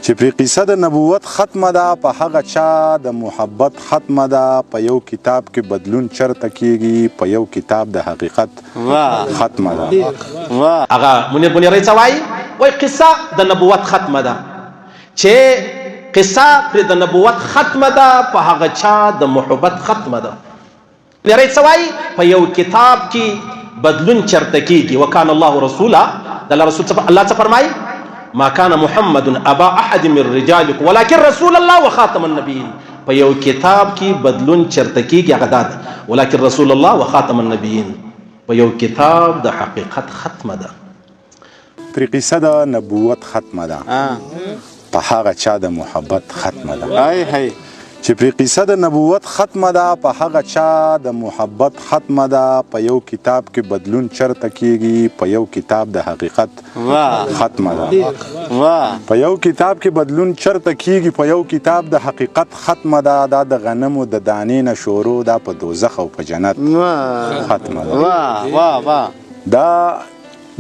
چې پرې قصه د نبوت ختمه ده په هغه چا د محبت ختمه ده په یو کتاب کې بدلون چرته کیږي په یو کتاب د حقیقت ختمه ده. هغه منیر بنیری څه وایي قصه د نبوت ختمه ده چې قصه پرې د نبوت ختمه ده په هغه چا د محبت ختمه ده. بنیری څه وایي په یو کتاب کې بدلون چرته کیږي. وکان الله رسولا د الله رسول الله څه فرمایي ما كان محمد ابا احد من رجالكم ولكن رسول الله وخاتم النبيين. په یو کتاب کې بدلون چرته کیږي هغه ده ولكن رسول الله وخاتم النبيين. په یو کتاب د حقیقت ختمه ده. پرې قصه د نبوت ختمه ده په هغه چا د محبت ختمه ده. چې پرې قصه د نبوت ختمه ده په هغه چا د محبت ختمه ده په یو کتاب کې بدلون چرته کیږي په یو کتاب د حقیقت ختمه ده. په یو کتاب کې بدلون چرته کیږي په یو کتاب د حقیقت ختمه ده. دا د غنمو د دانې نه شروع ده په دوزخ او په جنت ختمه ده. دا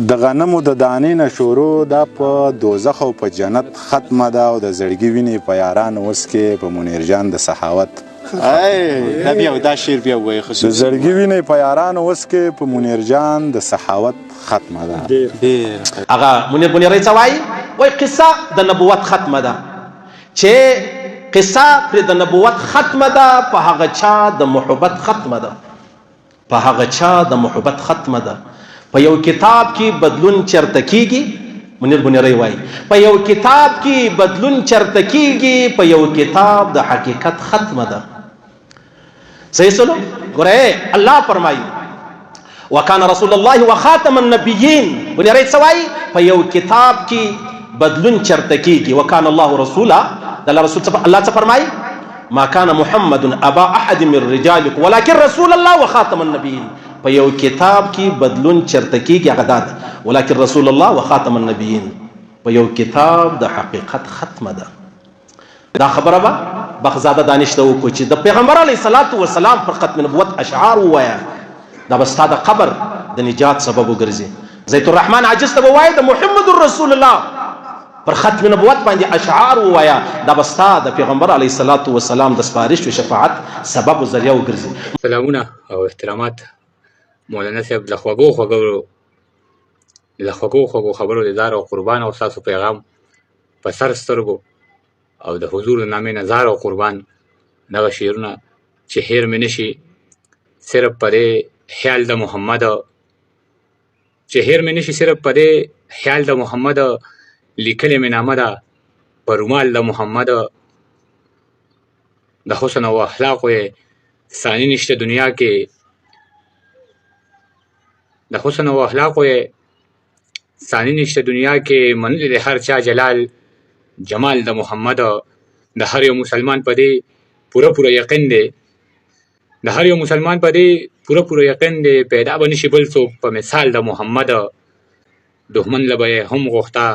د غنمو د دانې نه شروع ده په دوزخ او په جنت ختمه ده. او د زړګي وینې په یارانو اوس کې په منیر جان د سخاوت دا شعر بیا وایي د زړګي وینې په یارانو اوس کې په منیر جان د سخاوت ختمه ده. هغه منیر بنیری څه وایي قصه د نبوت ختمه ده چې قصه پرې د نبوت ختمه ده په هغه چا د محبت ختمه ده. په هغه چا د محبت ختمه ده. په یو کتاب کې بدلون چرته کیږي. منیر بنیری وایي په یو کتاب کې بدلون چرته کیږي په یو کتاب د حقیقت ختمه ده. صحیح سلو ګوره الله فرمایي وکانه رسول الله وخاتم النبیین. بنیری څه وایي په یو کتاب کې بدلون چرته کیږي. وکانه الله رسولا د الله رسول الله څه فرمایي ما كان محمد ابا احد من رجالكم ولكن رسول الله وخاتم النبيين. په یو کتاب کې بدلون چرته کیږي هغه ده ولكن رسول الله وخاتم النبيين. په یو کتاب د حقیقت ختمه ده. دا خبره به بخزاده دانش ته وکړو چې د پیغمبر علیه الصلاة والسلام پر ختم نبوت اشعار ووایه دا به ستا د قبر د نجات سبب وګرځي. زیت الرحمن عاجز ته به وایي د محمد رسول الله پر ختم نبوت باندې اشعار ووایا دا به ستا د پیغمبر علیه الصلاة والسلام د سپارښت او شفاعت سبب او ذریعه وګرځي. سلامونه او احترامات مولانا صاحب له خوږو خبرو د زار او قربان او ستاسو پیغام په سر سترګو او د حضور نامې نه زار او قربان دغه شعرونه چې هیر مې نشي صرف په دې خیال د محمد چې هیر مې نشي صرف په دې خیال د محمد لیکلې مې نامه ده په رومال د محمد. د حسن او اخلاقو یې ثاني نشته دنیا کې د حسن او اخلاقو یې ثاني نشته دنیا کې منلي د هر چا جلال جمال د محمد. د هر یو مسلمان په دې پوره یقین دی د هر یو مسلمان په دې پوره یقین دی پیدا به نشي بل څوک په مثال د محمد. دښمن له به یې هم غوښته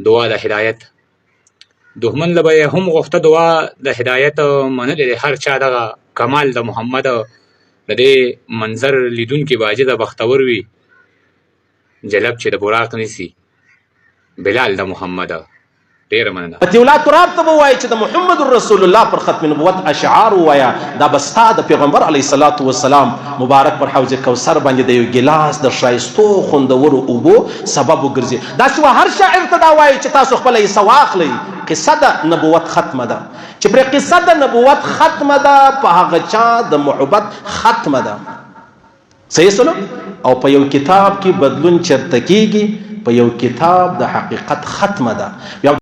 دعا د هدایت دښمن له به یې هم غوښته دعا د هدایت. منلې د هر چا دغه کمال د محمد. د دې منظر لیدونکي به عاجزه بختور وي جلب چې د براق نیسي بلال د محمد. ډېره مننه. فتیولا تراب ته به وایي چې د محمد رسول الله پر ختم نبوت اشعار ووایه دا به ستا د پیغمبر علیه الصلاة والسلام مبارک پر حوض کوثر باندې د یو ګیلاس د ښایستو خوندورو اوبو سبب وګرځي. داسې هر شاعر ته دا وایي چې تاسو خپله حصه واخلئ. قصه د نبوت ختمه ده چې پرې قصه د نبوت ختمه ده په هغه چا د محبت ختمه ده. صحیح سلو او په یو کتاب کې بدلون چرته کیږي په یو کتاب د حقیقت ختمه ده.